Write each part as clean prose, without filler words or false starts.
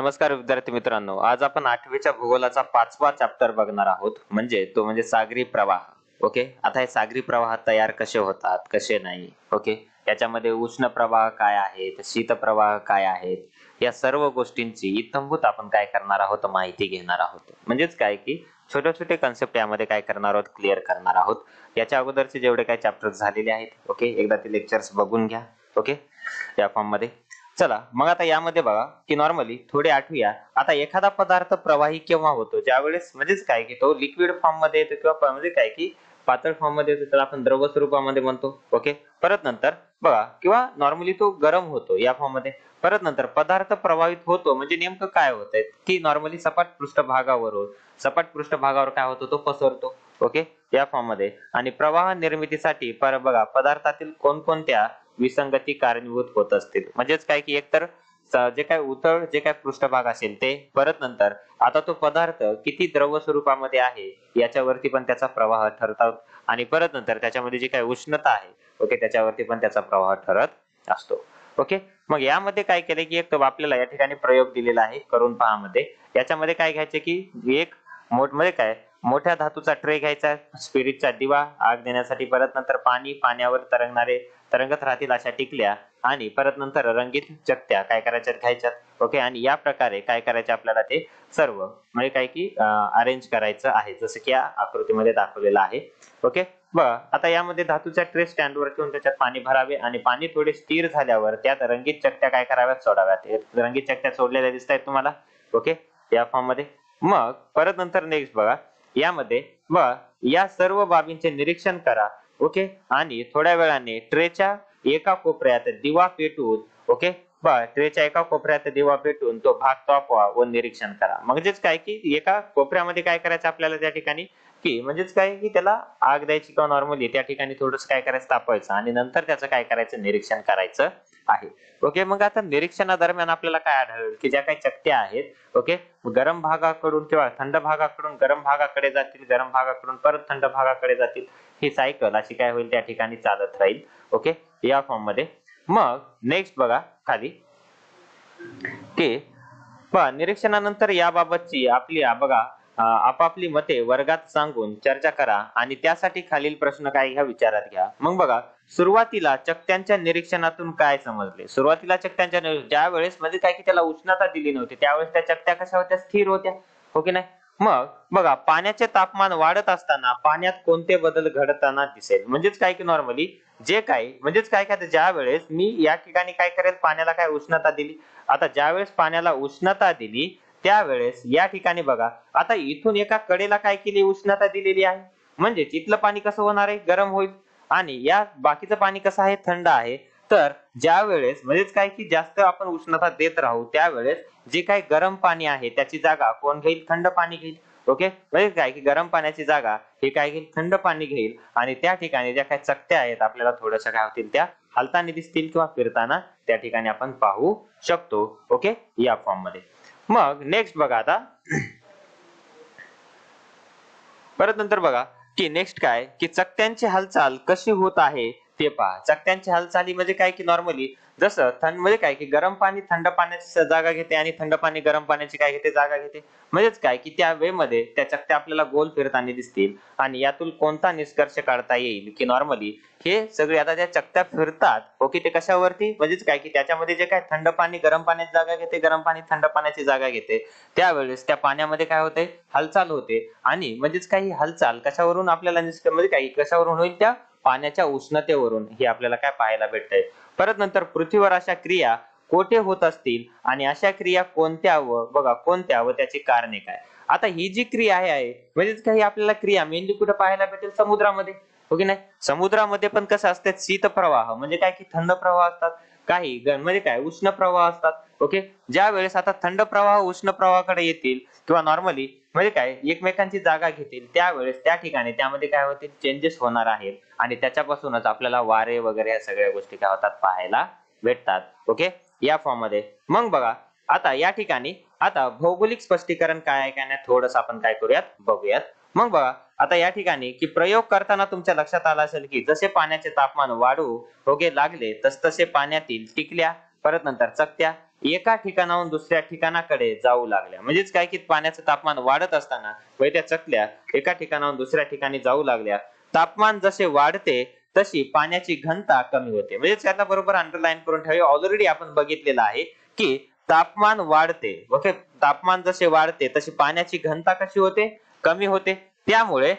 नमस्कार विद्यार्थी मित्रांनो, आज आपण 8वीच्या भूगोलाचा 5वा चॅप्टर बघणार आहोत. म्हणजे सागरी प्रवाह. ओके, आता हे सागरी प्रवाह तयार कसे होतात, कसे नाही. ओके, याच्यामध्ये उष्ण प्रवाह काय आहेत, शीत प्रवाह काय आहेत, या सर्व गोष्टींची इत्थंभूत आपण काय करणार आहोत, माहिती घेणार आहोत. म्हणजेच काय की छोटे छोटे कन्सेप्ट यामध्ये काय करणार आहोत, क्लिअर करणार आहोत. याच्या अगोदरचे जेवढे काही चॅप्टर्स झालेले आहेत, ओके, एकदा ते लेक्चर्स बघून घ्या. ओके, या फॉर्म मध्ये चला मग आता यामध्ये बघा की नॉर्मली थोडे आठवूया. आता एखादा पदार्थ प्रवाही केव्हा होतो, ज्यावेळेस म्हणजेच काय की तो लिक्विड फॉर्म मध्ये येतो किंवा म्हणजे काय की पातळ फॉर्म मध्ये येतो, त्याला आपण द्रव स्वरूपामध्ये म्हणतो. ओके, परत नंतर बघा किंवा नॉर्मली तो गरम होतो या फॉर्म मध्ये. परत नंतर पदार्थ प्रवाहित होतो म्हणजे नेमकं काय होतंय की नॉर्मली सपाट पृष्ठभागावर काय होतो, तो पसरतो. ओके, या फॉर्म मध्ये. आणि प्रवाह निर्मितीसाठी बघा पदार्थातील कोणकोणत्या विसंगती कारणीभूत होत असतील. म्हणजेच काय की एकतर जे काय पृष्ठभाग असेल ते, परत नंतर आता तो पदार्थ किती द्रव स्वरूपामध्ये आहे याच्यावरती पण त्याचा प्रवाह ठरतात. आणि परत नंतर त्याच्यामध्ये जी काही उष्णता आहे, ओके, त्याच्यावरती पण त्याचा प्रवाह ठरत असतो. ओके, मग यामध्ये काय केले की एक आपल्याला या ठिकाणी प्रयोग दिलेला आहे, करून पहा मध्ये. याच्यामध्ये काय घ्यायचे की एक मोठ्या धातूचा ट्रे घ्यायचा, स्पिरिटचा दिवा आग देण्यासाठी, परत नंतर पाण्यावर तरंगत राहतील अशा टिकल्या, आणि परत नंतर रंगीत चकत्या काय करायच्यात, घ्यायच्यात. ओके, आणि या प्रकारे काय करायचे आपल्याला ते सर्व म्हणजे काय की अरेंज करायचं आहे, जसं की या आकृतीमध्ये दाखवलेलं आहे. ओके, बघा आता यामध्ये धातूच्या ट्रे स्टँडवर ठेवून त्याच्यात पाणी भरावे, आणि पाणी थोडे स्थिर झाल्यावर त्यात रंगीत चकत्या काय कराव्यात, सोडाव्यात. रंगीत चकत्या सोडलेल्या दिसत आहेत तुम्हाला. ओके, या फॉर्म मध्ये. मग परत नंतर नेक्स्ट बघा, यामध्ये बघा या सर्व बाबींचे निरीक्षण करा. ओके, आणि थोड्या वेळाने ट्रेच्या एका कोपऱ्यात दिवा पेटवून, ओके, ट्रेच्या एका कोपऱ्यात दिवा पेटवून तो भाग तापवा व निरीक्षण करा. म्हणजेच काय की एका कोपऱ्यामध्ये काय करायचं आपल्याला त्या ठिकाणी की म्हणजेच काय की त्याला आग द्यायची किंवा नॉर्मली त्या ठिकाणी थोडंसं काय करायचं, तापवायचं, आणि नंतर त्याचं काय करायचं, निरीक्षण करायचं आहे. ओके, मग आता निरीक्षणादरम्यान आपल्याला काय आढळेल की ज्या काही चकत्या आहेत, ओके, गरम भागाकडून किंवा थंड भागाकडून गरम भागाकडे जातील, गरम भागाकडून परत थंड भागाकडे जातील. ही सायकल अशी काय होईल, त्या ठिकाणी चालत राहील. ओके, या फॉर्म मध्ये. मग नेक्स्ट बघा खाली की निरीक्षणानंतर याबाबतची आपापली मते वर्गात सांगून चर्चा करा, आणि त्यासाठी खालील प्रश्न काय घ्या, विचारात घ्या. मग बघा, सुरुवातीला चकत्यांच्या निरीक्षणातून काय समजले. सुरुवातीला ज्या वेळेस म्हणजे काय की त्याला उष्णता दिली नव्हती, त्यावेळेस त्या चकत्या कशा होत्या, स्थिर होत्या. हो की नाही. मग बघा, पाण्याचे तापमान वाढत असताना पाण्यात कोणते बदल घडताना दिसेल. म्हणजेच काय की नॉर्मली म्हणजेच काय काय ज्या वेळेस मी या ठिकाणी काय करेल, पाण्याला काय उष्णता दिली. आता ज्या वेळेस पाण्याला उष्णता दिली त्यावेळेस या ठिकाणी बघा, आता इथून एका कडेला काय केली, उष्णता दिलेली आहे. म्हणजे इथलं पाणी कसं होणार आहे, गरम होईल, आणि या बाकीचं पाणी कसं आहे, थंड आहे. तर ज्या वेळेस म्हणजेच काय की जास्त आपण उष्णता देत राहू त्यावेळेस जे काही गरम पाणी आहे त्याची जागा कोण घेईल, थंड पाणी घेईल. ओके, म्हणजे काय की गरम पाण्याची जागा हे काय घेईल, थंड पाणी घेईल, आणि त्या ठिकाणी ज्या काही चकत्या आहेत आपल्याला थोड्याशा काय होतील, त्या हालताना दिसतील किंवा फिरताना त्या ठिकाणी आपण पाहू शकतो. ओके, या फॉर्म मध्ये. मग नेक्स्ट बघा आता परत नंतर बघा की नेक्स्ट काय की चकत्यांची हालचाल कशी होत आहे ते पहा. चकत्यांची हालचाली म्हणजे काय की नॉर्मली जसं म्हणजे काय की गरम पाणी थंड पाण्याची जागा घेते, आणि थंड पाणी गरम पाण्याची काय घेते, जागा घेते. म्हणजेच काय की त्या वे मध्ये त्या चकत्या आपल्याला गोल फिरताना दिसतील, आणि यातून कोणता निष्कर्ष काढता येईल की नॉर्मली हे सगळे आता ज्या चकत्या फिरतात, ओके, ते कशावरती, म्हणजेच काय की त्याच्यामध्ये जे काय थंड पाणी गरम पाण्याची जागा घेते, गरम पाणी थंड पाण्याची जागा घेते, त्यावेळेस त्या पाण्यामध्ये काय होते, हालचाल होते. आणि म्हणजेच काही हालचाल कशावरून आपल्याला म्हणजे काही कशावरून होईल, त्या पाण्याच्या उष्णतेवरून हे आपल्याला काय पाहायला भेटतंय. परत नंतर पृथ्वीवर अशा क्रिया कोठे होत असतील, आणि अशा क्रिया कोणत्या व त्याची कारणे काय. आता ही जी क्रिया आहे म्हणजेच काही आपल्याला क्रिया मेनली कुठे पाहायला भेटेल, समुद्रामध्ये. हो की नाही. समुद्रामध्ये पण कसं असतात, शीत प्रवाह म्हणजे काय की थंड प्रवाह असतात, काही म्हणजे काय उष्ण प्रवाह असतात. ओके, ज्या वेळेस आता थंड प्रवाह उष्ण प्रवाहाकडे येतील किंवा नॉर्मली म्हणजे काय एकमेकांची जागा घेतील, त्यावेळेस त्या ठिकाणी त्यामध्ये काय होतील, चेंजेस होणार आहेत, आणि त्याच्यापासूनच आपल्याला वारे वगैरे या सगळ्या गोष्टी काय होतात, पाहायला भेटतात. ओके, या फॉर्म मध्ये. मग बघा आता या ठिकाणी आता भौगोलिक स्पष्टीकरण काय आहे काय नाही थोडस आपण काय करूयात, बघूयात. मग बघा आता या ठिकाणी की प्रयोग करताना तुमच्या लक्षात आलं असेल की जसे पाण्याचे तापमान वाढू लागले तसतसे पाण्यातील टिकल्या, परत नंतर चकत्या एका ठिकाणाहून दुसऱ्या ठिकाणाकडे जाऊ लागल्या. म्हणजेच काय की पाण्याचं तापमान वाढत असताना त्या चकल्या एका ठिकाणाहून दुसऱ्या ठिकाणी जाऊ लागल्या. तापमान जसे वाढते तशी पाण्याची घनता कमी होते. म्हणजेच याला बरोबर अंडरलाईन करून ठेवा. ऑलरेडी आपण बघितलेलं आहे की तापमान वाढते. ओके, तापमान जसे वाढते तशी पाण्याची घनता कशी होते? कमी होते. त्यामुळे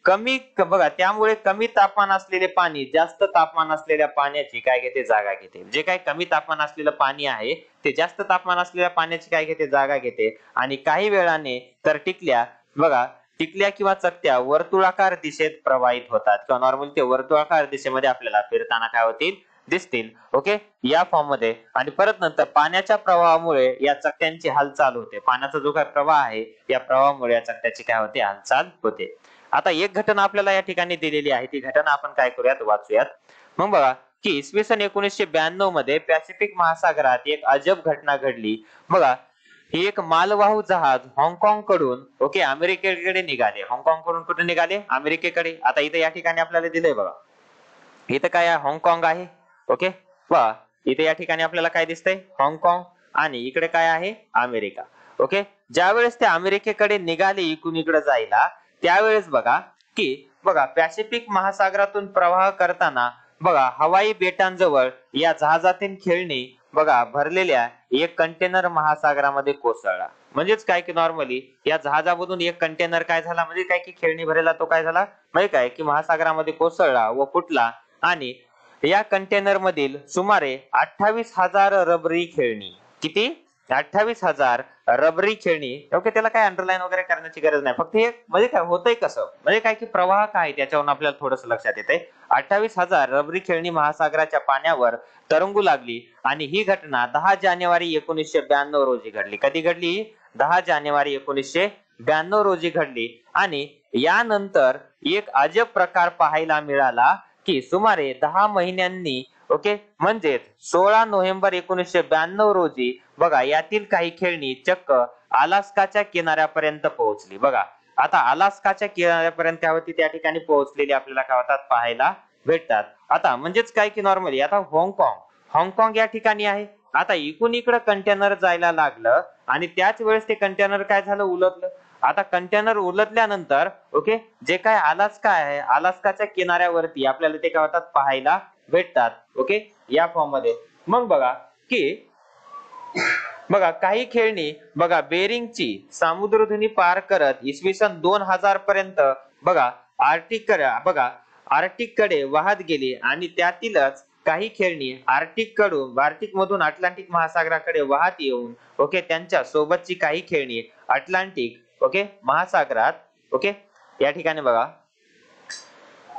त्यामुळे कमी तापमान असलेले पाणी जास्त तापमान असलेल्या पाण्याची काय घेते? जागा घेते. जे काही कमी तापमान असलेलं पाणी आहे ते जास्त तापमान असलेल्या पाण्याची काय घेते? जागा घेते. आणि काही वेळाने तर टिकल्या किंवा चकत्या वर्तुळाकार दिशेत प्रवाहित होतात किंवा नॉर्मली ते वर्तुळाकार दिशेमध्ये आपल्याला फिरताना काय होतील? दिसतील. ओके, या फॉर्म मध्ये. आणि परत नंतर पाण्याच्या प्रवाहामुळे या चकत्यांची हालचाल होते. पाण्याचा जो काही प्रवाह आहे या प्रवाहामुळे या चकत्याची काय होते? हालचाल होते. आता एक घटना आपल्याला या ठिकाणी दिलेली आहे. ती घटना आपण काय करूयात? वाचूयात. मग बघा की इसवी सन 1992 मध्ये पॅसिफिक महासागरात एक अजब घटना घडली. बघा, ही एक मालवाहू जहाज हाँगकाँग कडून अमेरिकेकडे निघाले. हाँगकाँग कडून कुठे निघाले? अमेरिकेकडे. आता इथे या ठिकाणी आपल्याला दिलंय बघा, इथं काय आहे? हाँगकाँग आहे. ओके, पहा इथे या ठिकाणी आपल्याला काय दिसतंय? हाँगकाँग. आणि इकडे काय आहे? अमेरिका. ओके, ज्या वेळेस ते अमेरिकेकडे निघाले इकडून इकडे जायला, त्यावेळेस बघा पॅसिफिक महासागरातून प्रवाह करताना हवाई बेटांजवळ या जहाजातील खेळणी भरलेल्या एक कंटेनर महासागरामध्ये कोसळला. म्हणजेच काय की नॉर्मली या जहाजामधून एक कंटेनर काय झाला? म्हणजे काय की खेळणी भरलेला तो काय झाला? म्हणजे काय की महासागरामध्ये कोसळला व फुटला. आणि या कंटेनर मधील सुमारे 28,000 रबरी खेळणी, किती? 28,000 रबरी खेळणी. ओके, त्याला काय अंडरलाईन वगैरे करण्याची गरज नाही. फक्त हे म्हणजे काय होतंय कसं? म्हणजे काय की प्रवाह काय त्याच्यावरून आपल्याला थोडस लक्षात येतंय. 28,000 रबरी खेळणी महासागराच्या पाण्यावर तरंगू लागली. आणि ही घटना 10 जानेवारी 1992 रोजी घडली. कधी घडली? 10 जानेवारी 1992 रोजी घडली. आणि यानंतर एक अजब प्रकार पाहायला मिळाला की सुमारे 10 महिन्यांनी म्हणजे 16 नोव्हेंबर 1992 रोजी यातील काही खेळणी चक्क अलास्काच्या किनाऱ्यापर्यंत पोहोचली. आता अलास्काच्या किनाऱ्यापर्यंत काय होती? त्या ठिकाणी पोहोचलेली आपल्याला काय होतात? पाहायला भेटतात. आता म्हणजेच काय की नॉर्मली आता हाँगकाँग या ठिकाणी आहे. आता इकडून इकडे कंटेनर जायला लागलं आणि त्याच वेळेस ते कंटेनर काय झालं? उलटलं. आता कंटेनर उलटल्यानंतर जे काय अलास्का आहे, अलास्काच्या किनाऱ्यावरती आपल्याला ते काय होतात? पाहायला भेटतात. ओके, या फॉर्म मध्ये. मग काही खेळणी बेरिंगची सामुद्रधुनी पार करत इसवी सन 2000 पर्यंत आर्क्टिक कडे वाहत गेली. आणि त्यातीलच काही खेळणी आर्क्टिक मधून अटलांटिक महासागराकडे वाहत येऊन त्यांच्या सोबतची काही खेळणी अटलांटिक महासागरात या ठिकाणी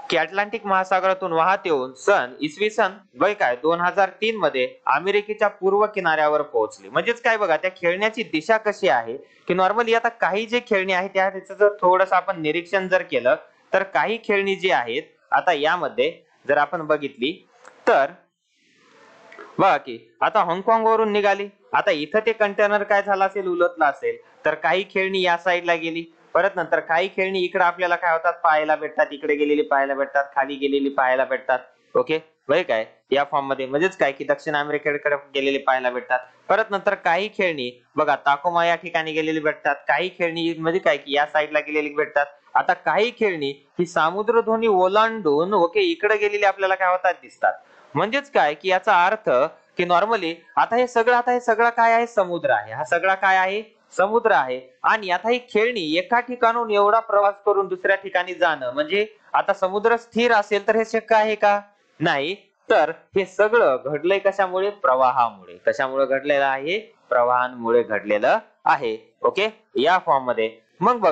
की अटलांटिक महासागरातून वाहत येऊन इसवी सन 2003 मध्ये अमेरिकेच्या पूर्व किनाऱ्यावर पोहोचली. म्हणजेच काय त्या खेळण्याची दिशा कशी आहे की नॉर्मली आता काही जे खेळणी आहेत त्याचं जर थोडस आपण निरीक्षण जर केलं तर काही खेळणी जी आहेत आता यामध्ये जर आपण बघितली तर की आता हाँगकाँग वरून निघाली. आता इथं ते कंटेनर काय झालं असेल? उलटला असेल. तर काही खेळणी या साईडला गेली. परत नंतर काही खेळणी इकडे आपल्याला काय होतात? पाहायला भेटतात. इकडे गेलेली पाहायला भेटतात, खाली गेलेली पाहायला भेटतात. ओके, काय या फॉर्म मध्ये म्हणजेच काय की दक्षिण अमेरिकेकडे गेलेली पाहायला भेटतात. परत नंतर काही खेळणी ताकोमा या ठिकाणी गेलेली भेटतात. काही खेळणी म्हणजे काय की या साईडला गेलेली भेटतात. आता काही खेळणी ही सामुद्रधुनी ओलांडून इकडे गेलेली आपल्याला काय होतात? दिसतात. म्हणजेच काय की याचा अर्थ की नॉर्मली आता हे सगळं काय आहे? समुद्र आहे. हा सगळा काय आहे? समुद्र आहे. आणि आता ही खेळणी एका ठिकाणून एवढा प्रवास करून दुसऱ्या ठिकाणी जाणं म्हणजे आता समुद्र स्थिर असेल तर हे शक्य आहे का? नाही. तर हे सगळं घडलंय कशामुळे? प्रवाहामुळे. कशामुळे घडलेलं आहे? प्रवाहांमुळे घडलेलं आहे. ओके, या फॉर्म मध्ये. मग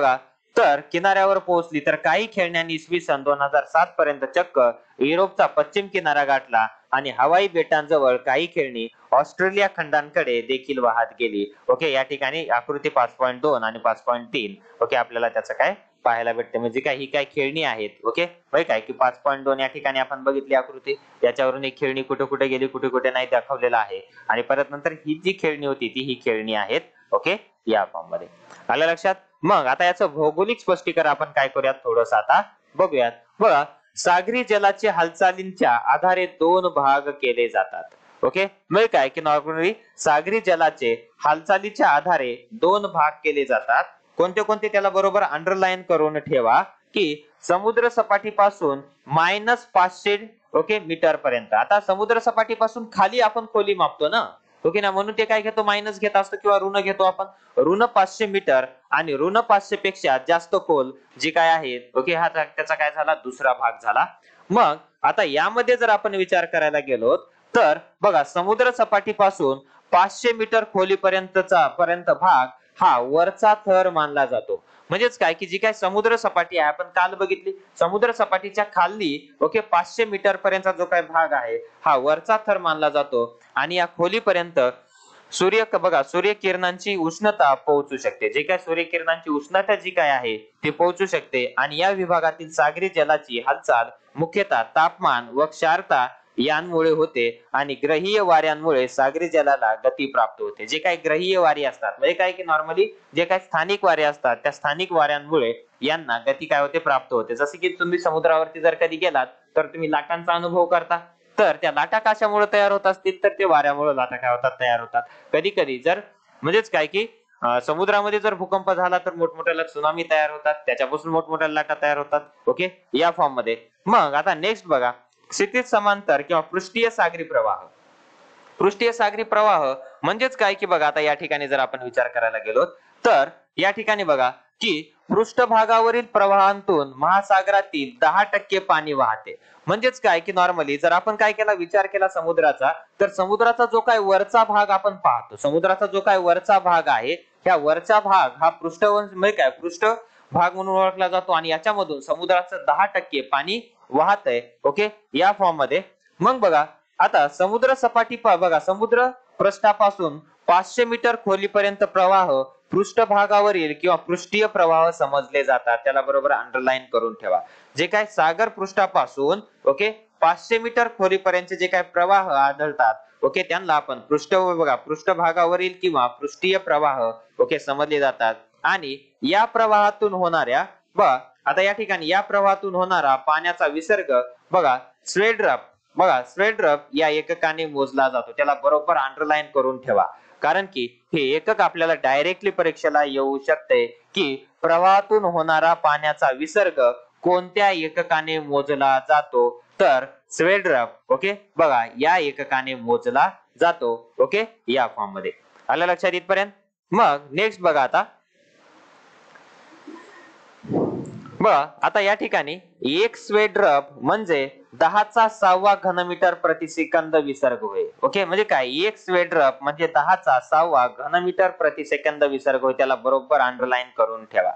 तर किनाऱ्यावर पोहोचली तर काही खेळण्यांनी इसवी सन 2007 पर्यंत चक्क युरोपचा पश्चिम किनारा गाठला. आणि हवाई बेटांजवळ काही खेळणी ऑस्ट्रेलिया खंडांकडे देखील वाहत गेली. या ठिकाणी आकृती 5.2 आणि 5.3 आपल्याला त्याचं काय पाहायला भेटते. म्हणजे काय ही काय खेळणी आहेत. काय की 5.2 या ठिकाणी आपण बघितली आकृती, याच्यावरून एक खेळणी कुठे कुठे गेली कुठे कुठे नाही दाखवलेलं आहे. आणि परत नंतर ही जी खेळणी होती ती ही खेळणी आहेत. या फॉर्म मध्ये आलं लक्षात. मग आता याचं भौगोलिक स्पष्टीकरण आपण काय करूयात? थोडस आता बघूयात. सागरी जलाचे हालचालींच्या आधारे 2 भाग केले जातात. ओके, मग काय की नॉर्मली सागरी जलाचे हालचालीच्या आधारे दोन भाग केले जातात. कोणते कोणते त्याला बरोबर अंडरलाईन करून ठेवा की समुद्र सपाटीपासून -500 ओके मीटर पर्यंत. आता समुद्र सपाटीपासून खाली आपण खोली मापतो ना, ओके ना, म्हणून ते काय घेतो मायनस घेत असतो किंवा ऋण घेतो आपण. ऋण 500 मीटर आणि ऋण 500 पेक्षा जास्त खोल जी काय आहे, ओके, हा त्याचा काय झाला दुसरा भाग झाला. मग आता यामध्ये जर आपण विचार करायला गेलो तर बघा समुद्र सपाटीपासून 500 मीटर खोलीपर्यंत भाग हा वरचा थर मानला जातो. म्हणजेच काय की जी काय समुद्र सपाटी आहे आपण काल बघितली, समुद्र सपाटीच्या खाली ओके 500 मीटर पर्यंतचा जो काय भाग आहे हा वरचा थर मानला जातो. आणि या खोलीपर्यंत सूर्यकिरणांची उष्णता पोहोचू शकते. जे काय सूर्यकिरणांची उष्णता जी काय आहे ती पोहोचू शकते. आणि या विभागातील सागरी जलाची हालचाल मुख्यतः तापमान व क्षारता यांमुळे होते आणि ग्रहीय वाऱ्यांमुळे सागरी जलाला गती प्राप्त होते. जे काही ग्रहीय वारे असतात म्हणजे काय की नॉर्मली जे काही स्थानिक वारे असतात त्या स्थानिक वाऱ्यांमुळे यांना गती काय होते प्राप्त होते. जसे की तुम्ही समुद्रावरती जर कधी गेलात तर तुम्ही लाटांचा अनुभव करता, तर त्या लाटा कशामुळे तयार होत असतील तर ते वाऱ्यामुळे लाटा काय होतात तयार होतात. कधी कधी जर म्हणजेच काय की समुद्रामध्ये जर भूकंप झाला तर मोठमोठ्या त्सुनामी तयार होतात, त्याच्यापासून मोठमोठ्या लाटा तयार होतात. ओके, या फॉर्म मध्ये. मग आता नेक्स्ट बघा क्षितिज समांतर किंवा पृष्ठीय सागरी प्रवाह. पृष्ठीय सागरी प्रवाह म्हणजेच काय की बघा आता या ठिकाणी जर आपण विचार करायला गेलो तर या ठिकाणी बघा की पृष्ठभागावरील प्रवाहांतून महासागरातील 10% पाणी वाहते. म्हणजेच काय की नॉर्मली जर आपण काय केला विचार केला समुद्राचा, तर समुद्राचा जो काय वरचा भाग आपण पाहतो, समुद्राचा जो काय वरचा भाग आहे ह्या वरचा भाग हा पृष्ठवंश म्हणजे काय पृष्ठ भाग म्हणून ओळखला जातो आणि याच्यामधून समुद्राचं 10% पाणी वाहतय. ओके, या फॉर्म मध्ये. मग बघा आता समुद्र सपाटी बघा समुद्र पृष्ठापासून 500 मीटर खोलीपर्यंत प्रवाह पृष्ठभागावरील किंवा पृष्ठीय प्रवाह समजले जातात. त्याला बरोबर अंडरलाईन करून ठेवा. जे काय सागर पृष्ठापासून ओके 500 मीटर खोलीपर्यंतचे जे काय प्रवाह आढळतात ओके त्यांना आपण पृष्ठभागावरील किंवा पृष्ठीय प्रवाह ओके समजले जातात. आणि या प्रवाहातून होणाऱ्या आता या ठिकाणी या प्रवाहातून होणारा पाण्याचा विसर्ग बघा स्वेड्रप या एककाने मोजला जातो. त्याला बरोबर अंडरलाईन करून ठेवा, कारण की हे एकक आपल्याला डायरेक्टली परीक्षेला येऊ शकते की प्रवाहातून होणारा पाण्याचा विसर्ग कोणत्या एककाने मोजला जातो, तर स्वेड्रप ओके बघा या एककाने मोजला जातो. ओके, या फॉर्म मध्ये आलं लक्षात इथपर्यंत. मग नेक्स्ट बघा आता या ठिकाणी एक स्वेड्रप म्हणजे 10⁶ घनमीटर प्रति सेकंद विसर्ग होईल. ओके, म्हणजे काय एक स्वेड्रप म्हणजे 10⁶ घनमीटर प्रति सेकंद विसर्ग होईल. त्याला बरोबर अंडरलाईन करून ठेवा.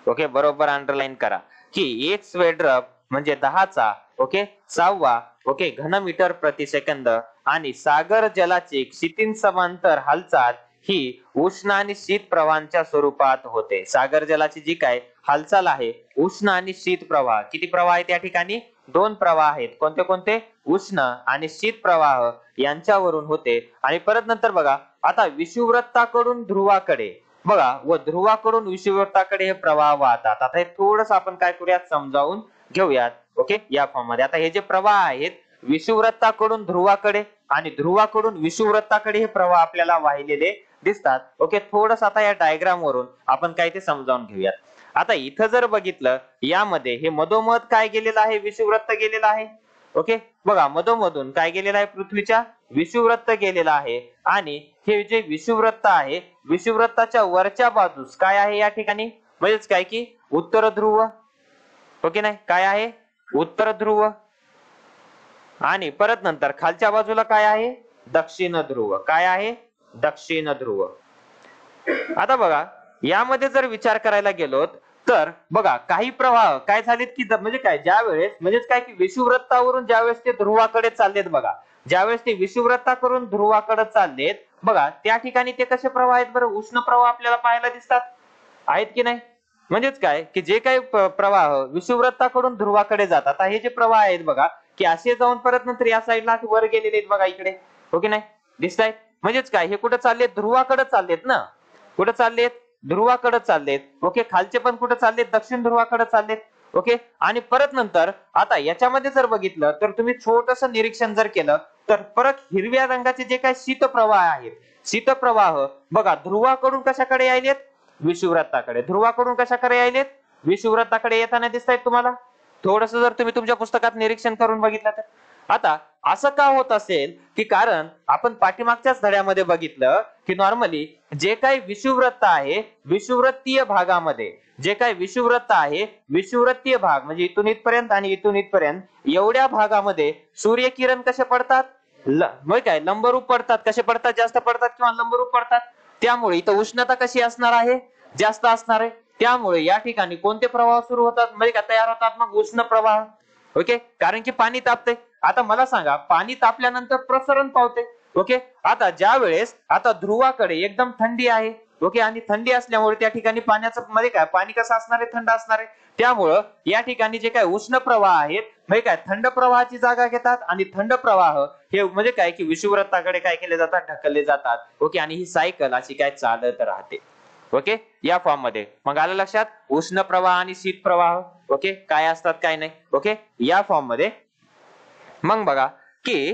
ओके, बरोबर अंडरलाईन करा की एक स्वेड्रप म्हणजे 10⁶ ओके घनमीटर प्रति सेकंद. आणि सागर जलाची क्षितिज समांतर हालचाल ही उष्ण आणि शीत प्रवाहांच्या स्वरूपात होते. सागर जलाची जी काय हालचाल आहे उष्ण आणि शीत प्रवाह, किती प्रवाह आहेत या ठिकाणी दोन प्रवाह आहेत. कोणते कोणते उष्ण आणि शीत प्रवाह यांच्यावरून होते. आणि परत नंतर बघा आता विषुववृत्ताकडून ध्रुवाकडे बघा व ध्रुवाकडून विषुववृत्ताकडे हे प्रवाह वाहतात. आता हे थोडस आपण काय करूयात समजावून घेऊयात. ओके, या फॉर्म मध्ये. आता हे जे प्रवाह आहेत विषुववृत्ताकडून ध्रुवाकडे आणि ध्रुवाकडून विषुववृत्ताकडे हे प्रवाह आपल्याला वाहिलेले दिसतात. ओके, थोडस आता या डायग्राम वरून आपण काय ते समजावून घेऊयात. आता इथं जर बघितलं यामध्ये हे मधोमध काय गेलेलं आहे विषुववृत्त गेलेलं आहे. ओके, बघा मधोमधून काय गेलेलं आहे पृथ्वीच्या विषुववृत्त गेलेलं आहे. आणि हे जे विषुववृत्त आहे विषुववृत्ताच्या वरच्या बाजूस काय आहे या ठिकाणी म्हणजेच काय की उत्तर ध्रुव. ओके, नाही काय आहे उत्तर ध्रुव. आणि परत नंतर खालच्या बाजूला काय आहे दक्षिण ध्रुव. काय आहे दक्षिण ध्रुव. आता बघा यामध्ये जर विचार करायला गेलो तर बघा काही प्रवाह काय झालेत की म्हणजे काय ज्यावेळेस म्हणजेच काय की विषुववृत्तावरून ज्यावेळेस ते ध्रुवाकडे चाललेत बघा ज्यावेळेस ते विषुववृत्ताकडून ध्रुवाकडे चाललेत बघा त्या ठिकाणी ते कसे प्रवाह आहेत बरं उष्ण प्रवाह आपल्याला पाहायला दिसतात आहेत की नाही. म्हणजेच काय की जे काही प्रवाह विषुववृत्ताकडून ध्रुवाकडे जातात हे जे प्रवाह आहेत बघा की असे जाऊन परत नंतर या साईडला वर गेलेले आहेत बघा इकडे. ओके, नाही दिसत आहेत. म्हणजेच काय हे कुठे चाललेत ध्रुवाकडे चाललेत ना. कुठे चाललेत ध्रुवाकडे चाललेत. ओके, खालचे पण कुठे चाललेत दक्षिण ध्रुवाकडे चाललेत. ओके. आणि परत नंतर आता याच्यामध्ये जर बघितलं तर तुम्ही छोटस निरीक्षण जर केलं तर परत हिरव्या रंगाचे जे काही शीतप्रवाह आहेत, शीतप्रवाह बघा ध्रुवाकडून कशाकडे यायलेत, विषुववृत्ताकडे. ध्रुवाकडून कशाकडे यायलेत, विषुववृत्ताकडे येताना दिसतायत तुम्हाला. थोडस जर तुम्ही तुमच्या पुस्तकात निरीक्षण करून बघितलं तर. आता असं का होत असेल की कारण आपण पाठीमागच्याच धड्यामध्ये बघितलं की नॉर्मली जे काही विषुववृत्त आहे, विषुववृत्तीय भागामध्ये जे काही विषुववृत्त आहे, विषुववृत्तीय भाग म्हणजे इथून इथपर्यंत आणि इथून इथपर्यंत एवढ्या भागामध्ये सूर्यकिरण कसे पडतात, म्हणजे काय लंबरूप पडतात. कसे पडतात, जास्त पडतात किंवा लंबरूप पडतात. त्यामुळे इथं उष्णता कशी असणार आहे, जास्त असणार आहे. त्यामुळे या ठिकाणी कोणते प्रवाह सुरू होतात, म्हणजे काय तयार होतात मग उष्ण प्रवाह. ओके. कारण की पाणी तापते. आता मला सांगा पाणी तापल्यानंतर प्रसरण पावते. ओके. आता ज्या वेळेस आता ध्रुवाकडे एकदम थंडी आहे, ओके, आणि थंडी असल्यामुळे त्या ठिकाणी पाण्याचं मध्ये काय पाणी कसं असणार आहे, थंड असणार आहे. त्यामुळं या ठिकाणी जे काय उष्ण प्रवाह आहेत म्हणजे काय थंड प्रवाहाची जागा घेतात आणि थंड प्रवाह हे म्हणजे काय की विषुववृत्ताकडे काय केले जातात, ढकलले जातात. ओके. आणि ही सायकल अशी काय चालत राहते. ओके. या फॉर्म मध्ये मग आलं लक्षात उष्ण प्रवाह आणि शीत प्रवाह ओके काय असतात काय नाही. ओके. या फॉर्म मध्ये मग बघा की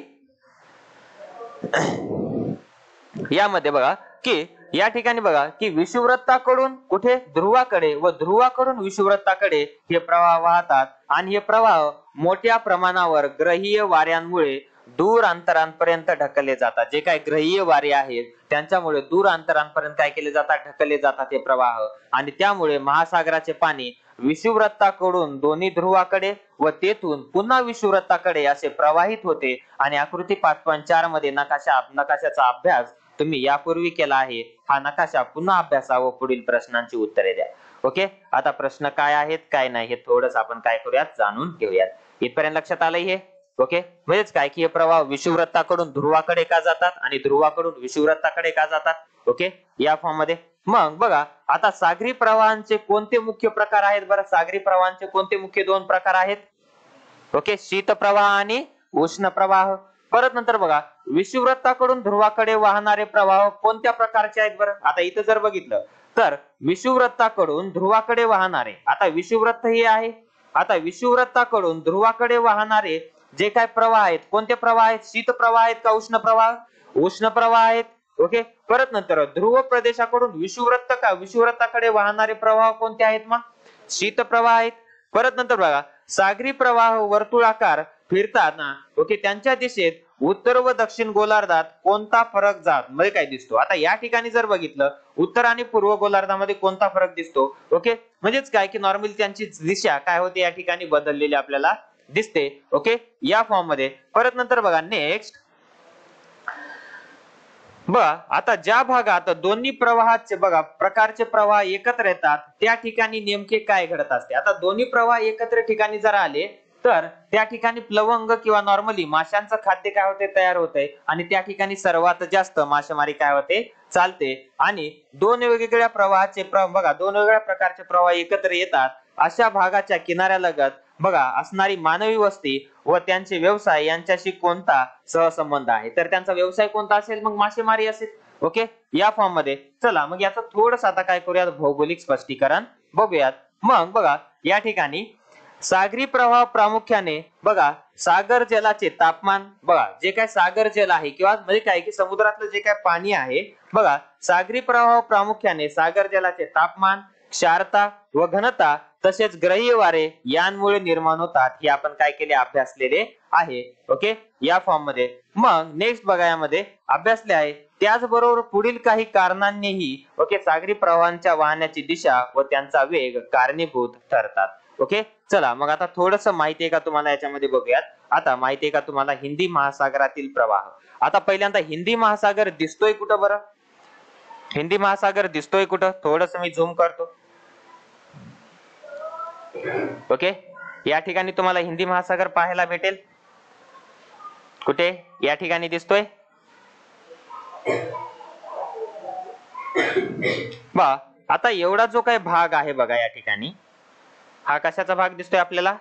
यामध्ये बघा की या ठिकाणी बघा की विषुववृत्ताकडून कुठे ध्रुवाकडे व ध्रुवाकडून विषुववृत्ताकडे हे प्रवाह वाहतात आणि हे प्रवाह मोठ्या प्रमाणावर ग्रहीय वाऱ्यांमुळे दूर अंतरांपर्यंत ढकलले जातात. जे काही ग्रहीय वारे आहेत त्यांच्यामुळे दूर अंतरांपर्यंत काय केले जातात, ढकलले जातात हे प्रवाह. आणि त्यामुळे महासागराचे पाणी विषुववृत्ताकडून दोन्ही ध्रुवाकडे व तेथून पुन्हा विषुववृत्ताकडे असे प्रवाहित होते. आणि आकृती 5.4 मध्ये नकाशाचा अभ्यास तुम्ही यापूर्वी केला आहे. हा नकाशा पुन्हा अभ्यासा व पुढील प्रश्नांची उत्तरे द्या. ओके. आता प्रश्न काय आहेत काय नाही हे थोडस आपण काय करूयात, जाणून घेऊयात. इथपर्यंत लक्षात आलंय हे. ओके. म्हणजेच काय की हे प्रवाह विषुववृत्ताकडून ध्रुवाकडे का जातात आणि ध्रुवाकडून विषुववृत्ताकडे का जातात. ओके. या फॉर्म मध्ये मग बघा आता सागरी प्रवाहांचे कोणते मुख्य प्रकार आहेत बरं. सागरी प्रवाहांचे कोणते मुख्य दोन प्रकार आहेत. ओके. शीत प्रवाह आणि उष्ण प्रवाह. परत नंतर बघा विषुववृत्ताकडून ध्रुवाकडे वाहणारे प्रवाह कोणत्या प्रकारचे आहेत बरं. आता इथं जर बघितलं तर विषुववृत्ताकडून ध्रुवाकडे वाहणारे, आता विषुववृत्त हे आहे, आता विषुववृत्ताकडून ध्रुवाकडे वाहणारे जे काय प्रवाह आहेत कोणते प्रवाह आहेत, शीत प्रवाह आहेत का उष्ण प्रवाह, उष्ण प्रवाह आहेत. ओके. परत नंतर ध्रुव प्रदेशाकडून विषुववृत्ताकडे वाहणारे प्रवाह कोणते आहेत मग, शीत प्रवाह आहेत. परत नंतर बघा सागरी प्रवाह वर्तुळाकार फिरतात ना, ओके, त्यांच्या दिशेत उत्तर व दक्षिण गोलार्धात कोणता फरक जात म्हणजे काय दिसतो. आता या ठिकाणी जर बघितलं उत्तर आणि पूर्व गोलार्धामध्ये कोणता फरक दिसतो. ओके. म्हणजेच काय की नॉर्मली त्यांची दिशा काय होते या ठिकाणी बदललेली आपल्याला दिसते. ओके. या फॉर्म मध्ये परत नंतर बघा नेक्स्ट बघा आता ज्या भागात दोन्ही प्रवाहाचे बघा प्रकारचे प्रवाह एकत्र येतात त्या ठिकाणी नेमके काय घडत असते. आता दोन्ही प्रवाह एकत्र ठिकाणी जर आले तर त्या ठिकाणी प्लवंग किंवा नॉर्मली माशांचं खाद्य काय होते, तयार होते आणि त्या ठिकाणी सर्वात जास्त मासेमारी काय होते, चालते. आणि दोन वेगवेगळ्या प्रवाहाचे बघा दोन वेगवेगळ्या प्रकारचे प्रवाह एकत्र येतात अशा भागाच्या किनाऱ्यालगत बघा असणारी मानवी वस्ती व त्यांचे व्यवसाय यांच्याशी कोणता सहसंबंध आहे. तर त्यांचा व्यवसाय कोणता असेल, मग मासेमारी असेल. ओके. या फॉर्म मध्ये चला मग याचं थोडस आता काय करूयात, भौगोलिक स्पष्टीकरण बघूयात. मग बघा या ठिकाणी सागरी प्रवाह प्रामुख्याने बघा सागर जलाचे तापमान, बघा जे काय सागर जल आहे किंवा म्हणजे काय की समुद्रातलं जे काय पाणी आहे बघा सागरी प्रवाह प्रामुख्याने सागर जलाचे तापमान, क्षारता व घनता तसेच ग्रहीय वारे यांमुळे निर्माण होतात. हे आपण काय केले, अभ्यासलेले आहे. ओके. या फॉर्म मध्ये मग नेक्स्ट बघा यामध्ये अभ्यासले आहे. त्याचबरोबर पुढील काही कारणांनीही ओके सागरी प्रवाहांच्या वाहण्याची दिशा व त्यांचा वेग कारणीभूत ठरतात. ओके. चला मग आता थोडस माहिती आहे का तुम्हाला याच्यामध्ये बघूयात. आता माहिती आहे का तुम्हाला हिंदी महासागरातील प्रवाह. आता पहिल्यांदा हिंदी महासागर दिसतोय कुठं बरं, हिंदी महासागर दिसतोय कुठं, थोडस मी झूम करतो. ओके. या ठिकाणी तुम्हाला हिंदी महासागर पाहायला भेटेल. कुठे या ठिकाणी दिसतोय बा. आता एवढा जो काही भाग आहे बघा या ठिकाणी हा कशाचा भाग दिसतोय आपल्याला,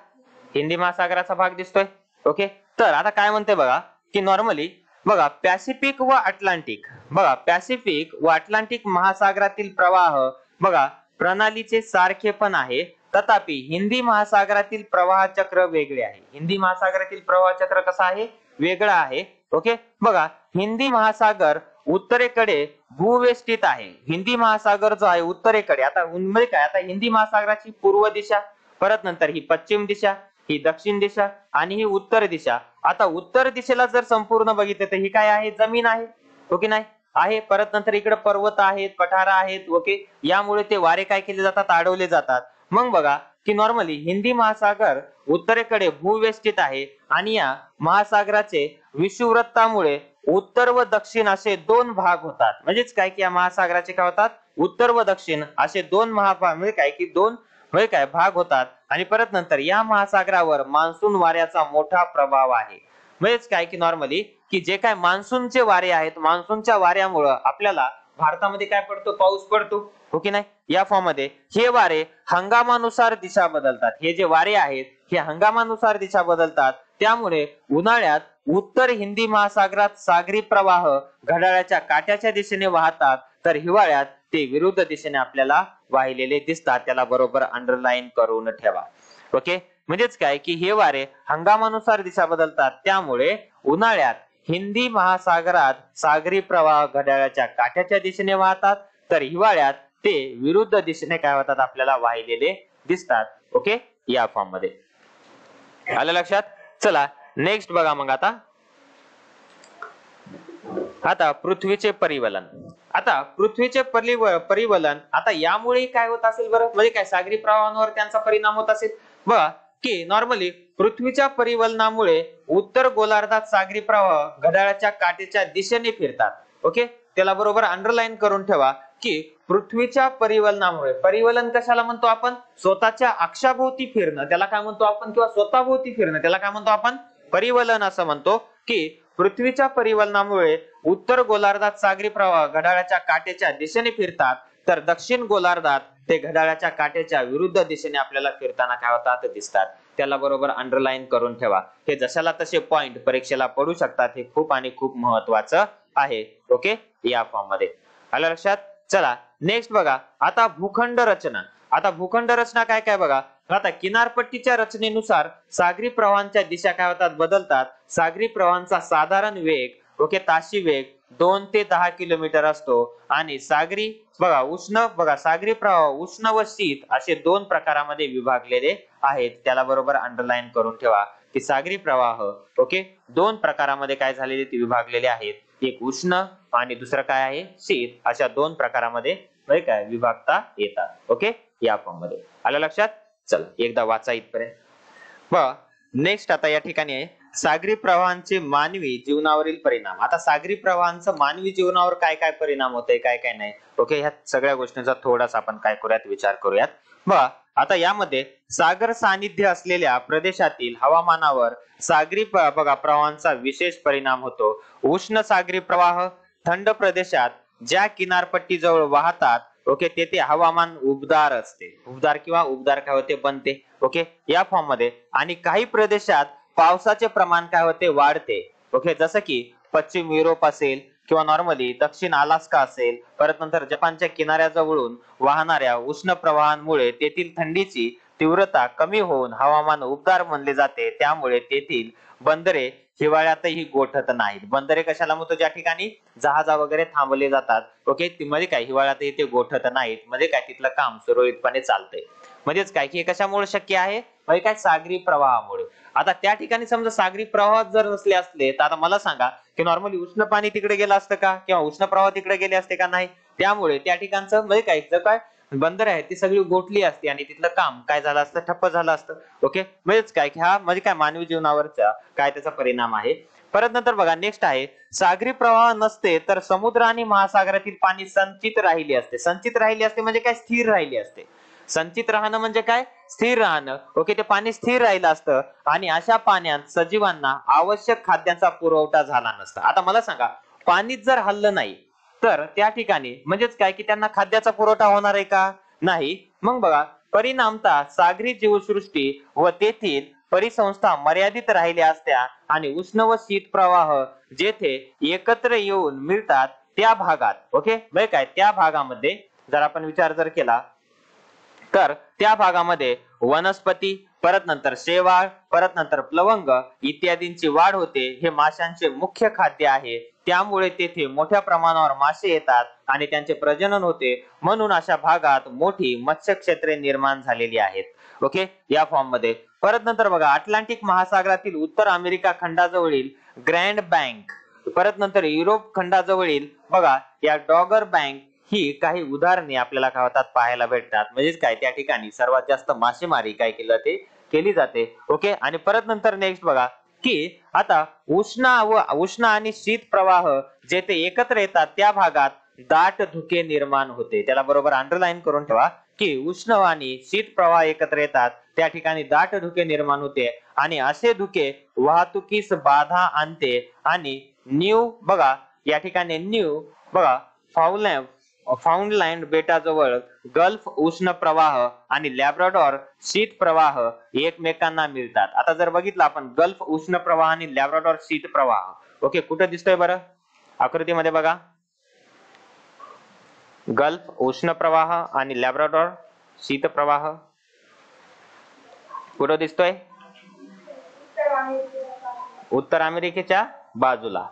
हिंदी महासागराचा भाग दिसतोय. ओके. तर आता काय म्हणते बघा की नॉर्मली बघा पॅसिफिक व अटलांटिक, बघा पॅसिफिक व अटलांटिक महासागरातील प्रवाह बघा प्रणालीचे सारखे पण आहे तथापि हिंदी महासागरातील प्रवाह चक्र वेगळे आहे. हिंदी महासागरातील प्रवाह चक्र कसं आहे, वेगळं आहे. ओके, बघा हिंदी महासागर उत्तरेकडे भूवेष्टित आहे. हिंदी महासागर जो आहे उत्तरेकडे, आता म्हणजे काय, आता हिंदी महासागराची पूर्व दिशा, परत नंतर ही पश्चिम दिशा, ही दक्षिण दिशा आणि ही उत्तर दिशा. आता उत्तर दिशेला जर संपूर्ण बघितलं तर ही काय आहे, जमीन आहे. ओके नाही आहे. परत नंतर इकडे पर्वत आहेत, पठार आहेत. ओके, यामुळे ते वारे काय केले जातात, अडवले जातात. मग बघा की नॉर्मली हिंदी महासागर उत्तरेकडे भूवेष्टित आहे आणि या महासागराचे विषुववृत्तामुळे उत्तर व दक्षिण असे दोन भाग होतात. म्हणजेच काय की या महासागराचे काय होतात, उत्तर व दक्षिण असे दोन महाभाग, म्हणजे काय की दोन म्हणजे काय भाग होतात. आणि परत नंतर या महासागरावर मान्सून वाऱ्याचा मोठा प्रभाव आहे. म्हणजेच काय की नॉर्मली की जे काय मान्सूनचे वारे आहेत, मान्सूनच्या वाऱ्यामुळे आपल्याला भारतामध्ये काय पडतो, पाऊस पडतो. ओके नाही, या फॉर्म मध्ये हे वारे हंगामानुसार दिशा बदलतात. हे जे वारे आहेत हे हंगामानुसार दिशा बदलतात. त्यामुळे उन्हाळ्यात उत्तर हिंदी महासागरात सागरी प्रवाह घड्याळाच्या काट्याच्या दिशेने वाहतात, तर हिवाळ्यात ते विरुद्ध दिशेने आपल्याला वाहिलेले दिसतात. त्याला बरोबर अंडरलाईन करून ठेवा. ओके, म्हणजेच काय की हे वारे हंगामानुसार दिशा बदलतात. त्यामुळे उन्हाळ्यात हिंदी महासागरात सागरी प्रवाह घड्याळाच्या काट्याच्या दिशेने वाहतात, तर हिवाळ्यात ते विरुद्ध दिशेने काय होतात, आपल्याला वाहिलेले दिसतात. ओके, या फॉर्म मध्ये आलं लक्षात. चला नेक्स्ट बघा. मग आता पृथ्वीचे परिवलन. आता पृथ्वीचे परिवलन, आता यामुळे काय होत असेल बरं, म्हणजे काय सागरी प्रवाहांवर त्यांचा परिणाम होत असेल. बघा की नॉर्मली पृथ्वीच्या परिवलनामुळे उत्तर गोलार्धात सागरी प्रवाह घड्याळाच्या काटेच्या दिशेने फिरतात. ओके, त्याला बरोबर अंडरलाईन करून ठेवा की पृथ्वीच्या परिवलनामुळे, परिवलन कशाला म्हणतो आपण, स्वतःच्या अक्षाभोवती फिरणं त्याला काय म्हणतो आपण, किंवा स्वतःभोवती फिरणं त्याला काय म्हणतो आपण, परिवलन असं म्हणतो. की पृथ्वीच्या परिवलनामुळे उत्तर गोलार्धात सागरी प्रवाह घड्याळाच्या काटेच्या दिशेने फिरतात, तर दक्षिण गोलार्धात ते घड्याळाच्या काटेच्या विरुद्ध दिशेने आपल्याला फिरताना काय होतात, दिसतात. त्याला बरोबर अंडरलाईन करून ठेवा. हे जशाला तसे पॉइंट परीक्षेला पडू शकतात. हे खूप आणि खूप महत्वाचं आहे. ओके, या फॉर्म मध्ये आलं लक्षात. चला नेक्स्ट बघा. आता भूखंड रचना. आता भूखंड रचना काय काय बघा. आता किनारपट्टीच्या रचनेनुसार सागरी प्रवाहांच्या दिशा काय होतात, बदलतात. सागरी प्रवाहांचा साधारण वेग, ओके, ताशी वेग 2 ते 10 किलोमीटर असतो. आणि सागरी सागरी प्रवाह उष्ण व शीत असे दोन प्रकारामध्ये विभागलेले आहेत. त्याला बरोबर अंडरलाईन करून ठेवा की सागरी प्रवाह ओके दोन प्रकारामध्ये काय झालेले ते विभागलेले आहेत. एक उष्ण आणि दुसरं काय आहे, शीत. अशा दोन प्रकारामध्ये काय विभागता येतात. ओके, या फॉर्म मध्ये आलं लक्षात. चला एकदा वाचा इथपर्यंत. नेक्स्ट आता या ठिकाणी आहे सागरी प्रवाहांचे मानवी जीवनावरील परिणाम. आता सागरी प्रवाहांचा मानवी जीवनावर काय काय परिणाम होतोय, काय काय नाही. ओके, ह्या सगळ्या गोष्टींचा थोडासा आपण काय करूयात, विचार करूयात. बघा आता यामध्ये सागर सानिध्य असलेल्या प्रदेशातील हवामानावर सागरी प्रवाहांचा विशेष परिणाम होतो. उष्ण सागरी प्रवाह थंड प्रदेशात ज्या किनारपट्टी जवळ वाहतात ओके तेथे हवामान उबदार असते. उबदार किंवा उबदार काय होते, बनते. ओके, या फॉर्म मध्ये. आणि काही प्रदेशात पावसाचे प्रमाण काय होते, वाढते. ओके, जसं की पश्चिम युरोप असेल किंवा नॉर्मली दक्षिण अलास्का असेल. परत नंतर जपानच्या किनाऱ्याजवळून वाहणाऱ्या उष्ण प्रवाहांमुळे तेथील थंडीची तीव्रता कमी होऊन हवामान उबदार बनले जाते. त्यामुळे तेथील बंदरे हिवाळ्यातही गोठत नाहीत. बंदरे कशाला म्हणतो, ज्या ठिकाणी जहाजा वगैरे थांबले जातात. ओके, मध्ये काय हिवाळ्यातही ते गोठत नाहीत. मध्ये काय तिथलं काम सुरळीतपणे चालतंय. म्हणजेच काय की हे कशामुळे शक्य आहे, म्हणजे काय सागरी प्रवाहामुळे. आता त्या ठिकाणी समजा सागरी प्रवाह जर नसले असले तर आता मला सांगा की नॉर्मली उष्ण पाणी तिकडे गेलं असतं का, किंवा उष्ण प्रवाह तिकडे गेले असते का, नाही. त्यामुळे त्या ठिकाणचं म्हणजे काय बंदर आहे ती सगळी गोठली असते आणि तिथलं काम काय झालं असतं, ठप्प झालं असतं. ओके, म्हणजेच काय की हा म्हणजे काय मानवी जीवनावरचा काय त्याचा परिणाम आहे. परत नंतर बघा नेक्स्ट आहे सागरी प्रवाह नसते तर समुद्र आणि महासागरातील पाणी संचित राहिले असते. संचित राहिले असते म्हणजे काय, स्थिर राहिले असते. संचित राहणं म्हणजे काय, स्थिर राहणं. ओके, ते पाणी स्थिर राहिलं असतं आणि अशा पाण्यात सजीवांना आवश्यक खाद्याचा पुरवठा झाला नसता. आता मला सांगा पाणीच जर हल्लं नाही तर त्या ठिकाणी म्हणजेच काय की त्यांना खाद्याचा पुरवठा होणार आहे का, नाही. मग बघा परिणामतः सागरी जीवसृष्टी व तेथील परिसंस्था मर्यादित राहिल्या असत्या आणि उष्ण व शीत प्रवाह जेथे एकत्र येऊन मिळतात त्या भागात ओके म्हणजे काय त्या भागामध्ये जर आपण विचार जर केला तर त्या भागामध्ये वनस्पती, परत नंतर शेवाळ, परत नंतर प्लवंग इत्यादींची वाढ होते. हे माशांचे मुख्य खाद्य आहे. त्यामुळे तेथे मोठ्या प्रमाणावर मासे येतात आणि त्यांचे प्रजनन होते. म्हणून अशा भागात मोठी मत्स्य क्षेत्रे निर्माण झालेली आहेत. ओके, या फॉर्म मध्ये. परत नंतर बघा, अटलांटिक महासागरातील उत्तर अमेरिका खंडाजवळील ग्रँड बँक, परत नंतर युरोप खंडाजवळील बघा या डॉगर बँक ही काही उदाहरणे आपल्याला काय होतात पाहायला भेटतात. म्हणजेच काय, त्या ठिकाणी सर्वात जास्त मासेमारी काय केली जाते. ओके, आणि परत नंतर नेक्स्ट बघा की आता उष्ण आणि शीत प्रवाह जेथे एकत्र येतात त्या भागात दाट धुके निर्माण होते. त्याला बरोबर अंडरलाईन करून ठेवा की उष्ण आणि शीत प्रवाह एकत्र येतात त्या ठिकाणी दाट धुके निर्माण होते आणि असे धुके वाहतुकीस बाधा आणते. आणि न्यू बघा या ठिकाणी न्यू बघा फाउंडलँड बेटाजवळ गल्फ उष्ण प्रवाह आणि लॅब्राडॉर शीत प्रवाह एकमेकांना मिळतात. आता जर बघितलं आपण गल्फ उष्ण प्रवाह आणि लॅब्राडॉर शीत प्रवाह, ओके, कुठे दिसतोय बरं आकृतीमध्ये बघा, गल्फ उष्ण प्रवाह आणि लॅब्राडॉर शीत प्रवाह कुठे दिसतोय? उत्तर अमेरिकेच्या बाजूला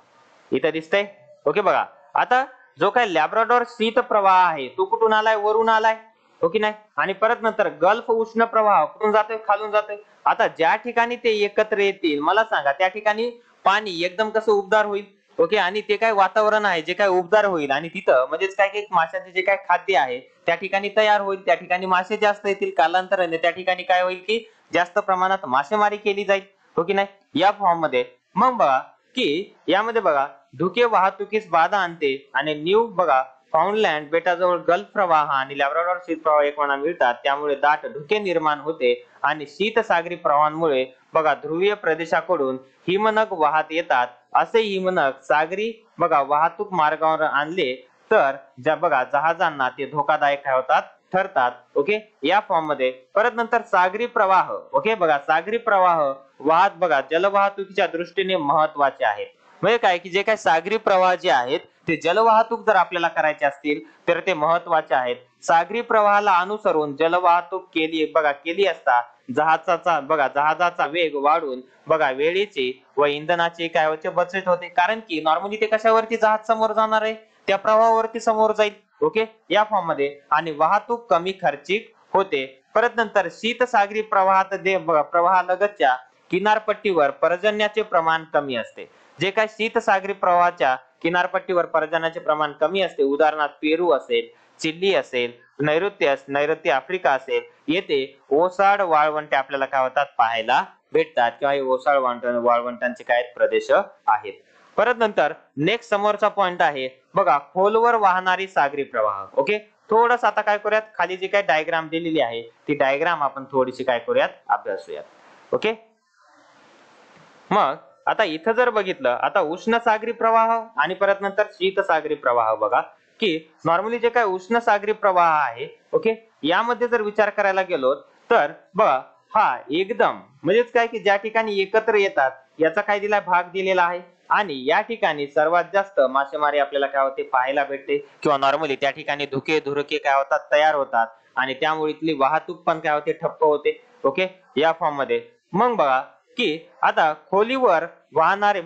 इथे दिसतंय. ओके, बघा आता जो काय लॅब्राडॉर शीत प्रवाह आहे तो कुठून आलाय? वरून आलाय, हो की नाही? आणि परत नंतर गल्फ उष्ण प्रवाह कुठून जातोय? खालून जातोय. आता ज्या ठिकाणी ते एकत्र येतील मला सांगा त्या ठिकाणी पाणी एकदम कसं उबदार होईल? ओके, आणि ते काय वातावरण आहे जे काय उबदार होईल आणि तिथं म्हणजेच काय की माशाचे जे काय खाद्य आहे त्या ठिकाणी तयार होईल. त्या ठिकाणी मासे जास्त येतील. कालांतराने त्या ठिकाणी काय होईल की जास्त प्रमाणात मासेमारी केली जाईल, हो की नाही? या फॉर्म मध्ये मग बघा की यामध्ये बघा धुके वाहतुकीस बाधा आणते आणि न्यू बघा फाउंडलँड बेटाजवळ गल्फ प्रवाह आणि लॅब्राडॉर शीत प्रवाह एकमेकांना मिळतात. त्यामुळे दाट धुके निर्माण होते आणि शीत सागरी प्रवाहांमुळे बघा ध्रुवीय प्रदेशाकडून हिमनग वाहत येतात. असे हिमनग सागरी बघा वाहतूक मार्गावर आणले तर ज्या बघा जहाजांना ते धोकादायक होतात ठरतात. ओके, या फॉर्म मध्ये परत नंतर सागरी प्रवाह, ओके बघा सागरी प्रवाह वाहत बघा जलवाहतुकीच्या दृष्टीने महत्वाचे आहेत. म्हणजे काय की जे काय सागरी प्रवाह जे आहेत ते जलवाहतूक जर आपल्याला करायचे असतील तर ते महत्वाचे आहेत. सागरी प्रवाहाला अनुसरून जलवाहतूक केली असता जहाजाचा वेग वाढून बघा वेळेची व इंधनाची काय होते बचत होते. कारण की नॉर्मली ते कशावरती जहाज समोर जाणार आहे? त्या प्रवाहावरती समोर जाईल. ओके, या फॉर्म मध्ये आणि वाहतूक कमी खर्चिक होते. परत नंतर शीत सागरी प्रवाहात प्रवाहालगतच्या किनारपट्टीवर पर्जन्याचे प्रमाण कमी असते. जे काय शीत सागरी प्रवाहाच्या किनारपट्टीवर पर्जन्याचे प्रमाण कमी असते, उदाहरणार्थ पेरू असेल, चिली असेल, नैऋत्य आफ्रिका असेल, येथे ओसाड वाळवंटे आपल्याला काय होतात पाहायला भेटतात किंवा ओसाड वाळवंटांचे काय प्रदेश आहेत. परत नंतर नेक्स्ट समोरचा पॉइंट आहे बघा खोलवर वाहणारी सागरी प्रवाह. ओके, थोडस आता काय करूयात खाली जी काय डायग्राम दिलेली आहे ती डायग्राम आपण थोडीशी काय करूयात अभ्यासूयात. ओके, मग आता इथं जर बघितलं आता उष्ण सागरी प्रवाह आणि परत नंतर शीत सागरी प्रवाह बघा की नॉर्मली जे काय उष्ण सागरी प्रवाह आहे ओके यामध्ये जर विचार करायला गेलो तर बघा हा एकदम म्हणजेच काय की ज्या ठिकाणी एकत्र येतात याचा काय दिलाय भाग दिलेला आहे आणि या ठिकाणी सर्वात जास्त मासेमारी आपल्याला काय होते पाहायला भेटते किंवा नॉर्मली त्या ठिकाणी धुके काय होतात तयार होतात आणि त्यामुळे इथली वाहतूक पण काय होते ठप्प होते. ओके, या फॉर्म मध्ये मग बघा की आता खोलीवर वाहणारे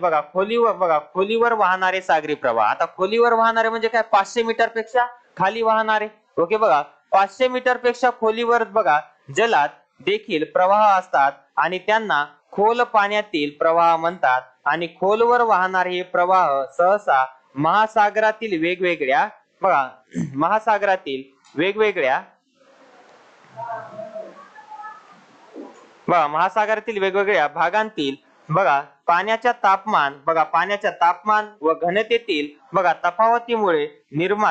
सागरी प्रवाह. आता खोलीवर वाहणारे म्हणजे काय 500 मीटर पेक्षा खाली वाहणारे. ओके, बघा 500 मीटर पेक्षा खोलीवर बघा जलात देखील प्रवाह असतात आणि त्यांना खोल पाण्यातील प्रवाह म्हणतात आणि खोलवर वाहणारे हे प्रवाह सहसा महासागरातील वेगवेगळ्या भागांतील पाण्याच्या तापमान व घनतेतील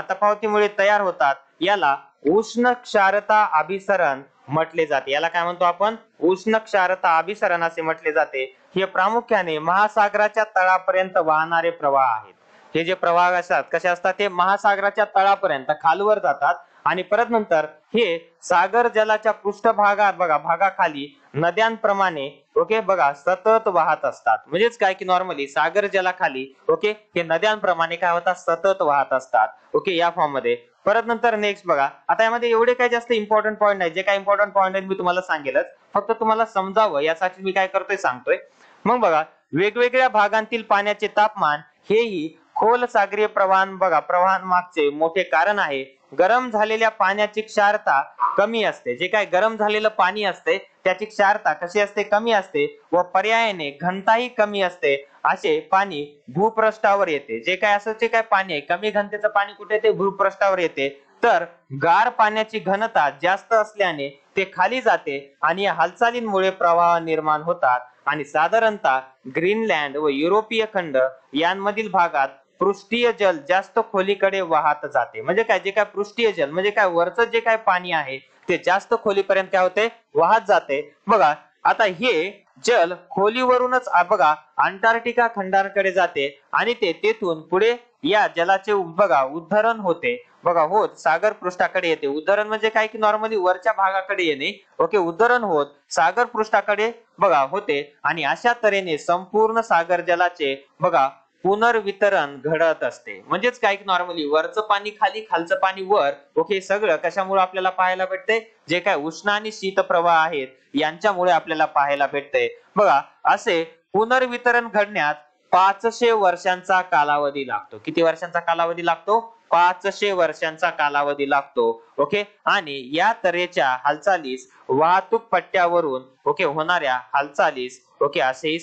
तफावतीमुळे तयार होतात. याला उष्ण क्षारता अभिसरण म्हटले जाते. याला काय म्हणतो आपण? उष्ण क्षारता अभिसरण असे म्हटले जाते. हे प्रामुख्याने महासागराच्या तळापर्यंत वाहणारे प्रवाह आहेत. हे जे प्रवाह असतात कसे असतात ते महासागराच्या तळापर्यंत खालवर जातात आणि परत नंतर हे सागर जलाच्या पृष्ठभागात भागाखाली नद्यांप्रमाणे ओके बघा सतत वाहत असतात. म्हणजेच काय की नॉर्मली सागर जलाखाली ओके हे नद्यांप्रमाणे काय होतात सतत वाहत असतात. ओके, या फॉर्म मध्ये परत नंतर नेक्स्ट बघा, आता यामध्ये एवढे काही जास्त इम्पॉर्टंट पॉईंट नाही, जे काही इम्पॉर्टंट पॉईंट आहेत मी तुम्हाला सांगेलच, फक्त तुम्हाला समजावं यासाठी मी काय करतोय सांगतोय. मग बघा, वेगवेगळ्या भागांतील पाण्याचे तापमान हेही खोल सागरीय प्रवाहान बघा प्रवाहान मागचे मोठे कारण आहे. गरम झालेल्या पाण्याची क्षारता कमी असते, जे काय गरम झालेलं पाणी असते त्याची क्षारता कशी असते, कमी असते, व पर्यायाने घनताही कमी असते. असे पाणी भूपृष्ठावर येते, जे काय असं जे काय पाणी आहे कमी घनतेचं पाणी कुठे येते, भूपृष्ठावर येते. तर गार पाण्याची घनता जास्त असल्याने ते खाली जाते आणि या हालचालींमुळे प्रवाह निर्माण होतात आणि साधारणतः ग्रीनलँड व युरोपीय खंड यांमधील भागात पृष्ठीय जल जास्त खोलीकडे वाहत जाते. म्हणजे काय, जे काय पृष्ठीय जल म्हणजे काय वरचं जे काय पाणी आहे ते जास्त खोलीपर्यंत काय होते, वाहत जाते. बघा, आता हे जल खोलीवरूनच बघा अंटार्क्टिका खंडाकडे जाते आणि ते तेथून पुढे या जलाचे बघा उद्धरण होते. बघा होत सागर पृष्ठाकडे येते. उद्धरण म्हणजे काय की नॉर्मली वरच्या भागाकडे येणे. ओके, उद्धरण होत सागर पृष्ठाकडे बघा होते आणि अशा तऱ्हेने संपूर्ण सागर जलाचे बघा पुनर्वितरण घडत असते. म्हणजेच काय की नॉर्मली वरचं पाणी खाली, खालचं पाणी वर. ओके, सगळं कशामुळे आपल्याला पाहायला भेटते, जे काय उष्ण आणि शीत प्रवाह आहेत यांच्यामुळे आपल्याला पाहायला भेटते. बघा, असे पुनर्वितरण घडण्यात 500 वर्षांचा कालावधी लागतो. किती वर्षांचा कालावधी लागतो, 500 वर्षांचा कालावधी लागतो. ओके, आणि या तऱ्हेच्या हालचालीस वाहतूक पट्ट्यावरून ओके होणाऱ्या हालचालीस ओके असेही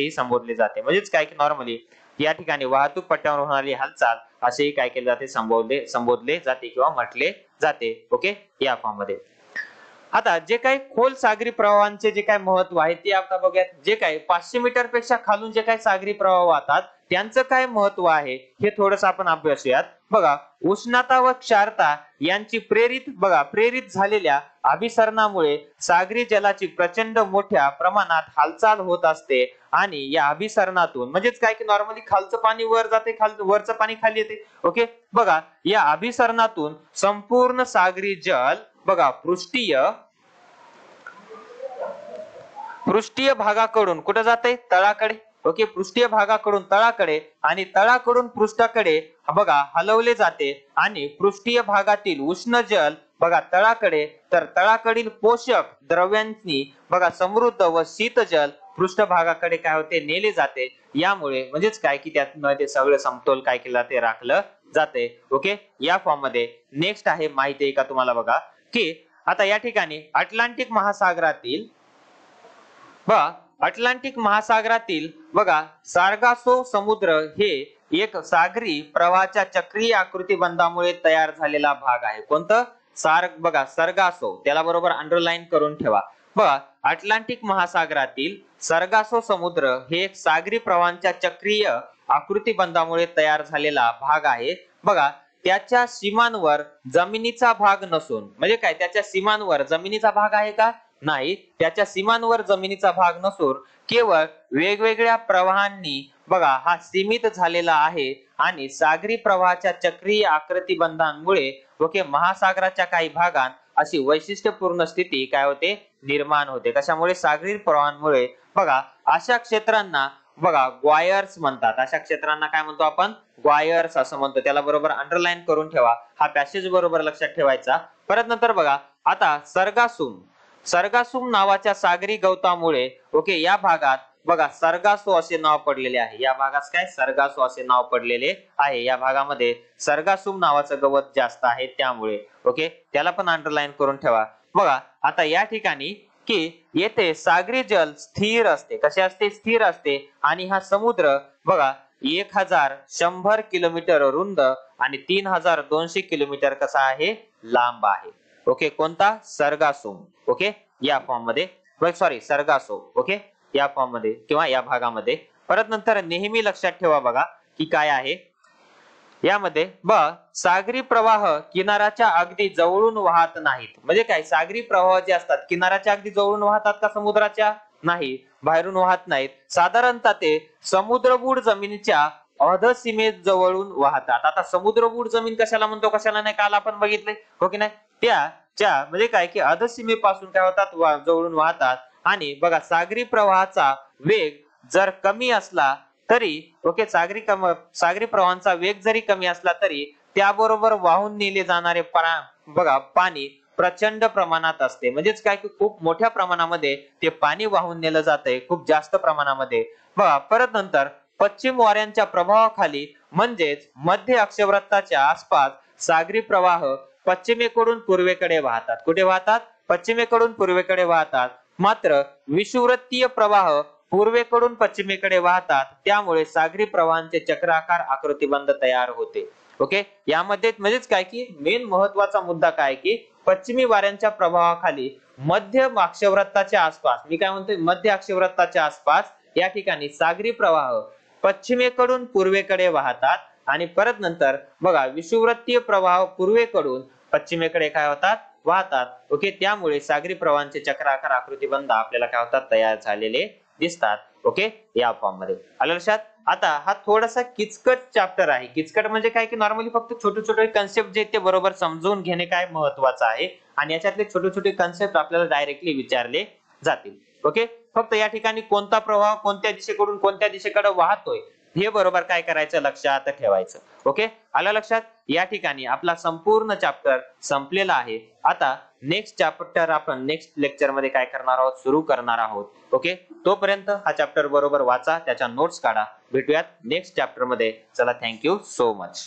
संबोधले जाते. म्हणजेच काय की नॉर्मली या ठिकाणी वाहतूक पट्ट्यावर होणारी हालचाल असेही काय केले जाते, संबोधले जाते किंवा म्हटले जाते. ओके, या फॉर्म मध्ये. आता जे काही खोल सागरी प्रवाहांचे जे काय महत्व आहे ते आता बघूयात. जे काही 500 मीटर पेक्षा खालून जे काही सागरी प्रवाह वाहतात त्यांचं काय महत्व आहे हे थोडस आपण अभ्यासूयात. बघा, उष्णता व क्षारता यांची प्रेरित झालेल्या अभिसरणामुळे सागरी जलाची प्रचंड मोठ्या प्रमाणात हालचाल होत असते आणि या अभिसरणातून म्हणजेच काय की नॉर्मली खालचं पाणी वर जाते, वरचं पाणी खाली येते. ओके, बघा या अभिसरणातून संपूर्ण सागरी जल बघा पृष्ठीय भागाकडून कुठे जाते, तळाकडे. ओके, पृष्ठीय भागाकडून तळाकडे आणि तळाकडून पृष्ठाकडे बघा हलवले जाते आणि पृष्ठीय भागातील उष्ण जल बघा तळाकडे, तर तळाकडील पोषक द्रव्यांनी बघा समृद्ध व शीत जल पृष्ठभागाकडे काय होते, नेले जाते. यामुळे म्हणजेच काय की त्यामध्ये सगळं समतोल काय केलं जाते, राखलं जाते. ओके, या फॉर्म मध्ये नेक्स्ट आहे माहिती आहे का तुम्हाला बघा की आता या ठिकाणी अटलांटिक महासागरातील बघा सार्गासो समुद्र हे एक सागरी प्रवाहाच्या चक्रीय आकृतिबंधामुळे तयार झालेला भाग आहे. कोणतं, सर्गासो, त्याला बरोबर अंडरलाईन करून ठेवा. बघा, अटलांटिक महासागरातील सर्गासो समुद्र हे एक सागरी प्रवाहांच्या चक्रीय आकृतिबंधामुळे तयार झालेला भाग आहे. बघा, त्याच्या सीमांवर जमिनीचा भाग नसून, म्हणजे काय त्याच्या सीमांवर जमिनीचा भाग आहे का, नाही, त्याच्या सीमांवर जमिनीचा भाग नसून केवळ वेगवेगळ्या प्रवाहांनी बघा हा सीमित झालेला आहे आणि सागरी प्रवाहाच्या चक्रीय आकृतिबंधांमुळे ओके महासागराच्या काही भागात अशी वैशिष्ट्यपूर्ण स्थिती काय होते, निर्माण होते. कशामुळे, सागरी प्रवाहांमुळे. बघा, अशा क्षेत्रांना बघा ग्वायर्स म्हणतात. अशा क्षेत्रांना काय म्हणतो आपण, ग्वायर्स असं म्हणतो. त्याला बरोबर अंडरलाईन करून ठेवा, हा पॅसेज बरोबर लक्षात ठेवायचा. परत नंतर बघा, आता सर्गासुम नावाच्या सागरी गवतामुळे ओके या भागात बघा सर्गासो असे नाव पडलेले आहे. या भागास काय, सर्गासो असे नाव पडलेले आहे. या भागामध्ये सर्गासुम नावाचं गवत जास्त आहे त्यामुळे. ओके, त्याला पण अंडरलाईन करून ठेवा. बघा, आता या ठिकाणी की येथे सागरी जल स्थिर असते. कसे असते, स्थिर असते. आणि हा समुद्र बघा 1100 किलोमीटर रुंद आणि 3200 किलोमीटर कसा आहे, लांब आहे. ओके, कोणता, सर्गासुम. ओके, या फॉर्म मध्ये सर्गासो. ओके, या फॉर्म मध्ये किंवा या भागामध्ये. परत नंतर नेहमी लक्षात ठेवा बघा की काय आहे यामध्ये सागरी प्रवाह किनाऱ्याच्या अगदी जवळून वाहत नाहीत. म्हणजे काय, सागरी प्रवाह जे असतात किनाऱ्याच्या अगदी जवळून वाहतात का, समुद्राच्या, नाही, बाहेरून वाहत नाहीत. साधारणतः ते समुद्रबुड जमिनीच्या अधसीमेत जवळून वाहतात. आता समुद्रबुड जमीन कशाला म्हणतो, कशाला नाही, काल आपण बघितले हो की नाही. त्याच्या म्हणजे काय की अधसीमेपासून काय होतात, जवळून वाहतात. आणि बघा सागरी प्रवाहाचा वेग जर कमी असला तरी ओके, सागरी प्रवाहांचा वेग जरी कमी असला तरी त्याबरोबर वाहून नेले जाणारे बघा पाणी प्रचंड प्रमाणात असते. म्हणजेच काय की खूप मोठ्या प्रमाणामध्ये ते पाणी वाहून नेलं जातंय खूप जास्त प्रमाणामध्ये. बघा परत नंतर पश्चिम वाऱ्यांच्या प्रभावाखाली म्हणजेच मध्य अक्षवृत्ताच्या आसपास सागरी प्रवाह पश्चिमेकडून पूर्वेकडे वाहतात. कुठे वाहतात? पश्चिमेकडून पूर्वेकडे वाहतात. मात्र विषुववृत्तीय प्रवाह पूर्वेकडून पश्चिमेकडे वाहतात. त्यामुळे सागरी प्रवाहांचे चक्राकार आकृतिबंध तयार होते. ओके, यामध्ये म्हणजेच काय की मेन महत्वाचा मुद्दा काय की पश्चिमी वाऱ्यांच्या प्रभावाखाली मध्य अक्षवृत्ताच्या आसपास, मी काय म्हणतोय मध्य अक्षवृत्ताच्या आसपास या ठिकाणी सागरी प्रवाह पश्चिमेकडून पूर्वेकडे वाहतात आणि परत नंतर बघा विषुववृत्तीय प्रवाह पूर्वेकडून पश्चिमेकडे काय होतात? वाहतात. ओके, त्यामुळे सागरी प्रवाहांचे चक्राकार आकृतिबंध आपल्याला काय होतात? तयार झालेले दिसतात. ओके, या फॉर्म मध्ये आलं लक्षात. आता हा थोडासा किचकट चॅप्टर आहे. किचकट म्हणजे काय की नॉर्मली फक्त छोटे छोटे कन्सेप्ट जे ते बरोबर समजून घेणे काय महत्वाचं आहे आणि याच्यातले छोटे छोटे कन्सेप्ट आपल्याला डायरेक्टली विचारले जातील. ओके, फक्त या ठिकाणी कोणता प्रवाह कोणत्या दिशेकडून कोणत्या दिशेकडे वाहतोय हे बरोबर काय करायचं? लक्षात ठेवायचं. ओके, आलं लक्षात. या ठिकाणी आपला संपूर्ण चॅप्टर संपलेला आहे. आता नेक्स्ट चॅप्टर आपण नेक्स्ट लेक्चर मध्ये काय करणार आहोत? सुरू करणार आहोत. ओके, तोपर्यंत हा चॅप्टर बरोबर वाचा, त्याच्या नोट्स काढा. भेटूयात नेक्स्ट चॅप्टर मध्ये. चला, थँक्यू सो मच.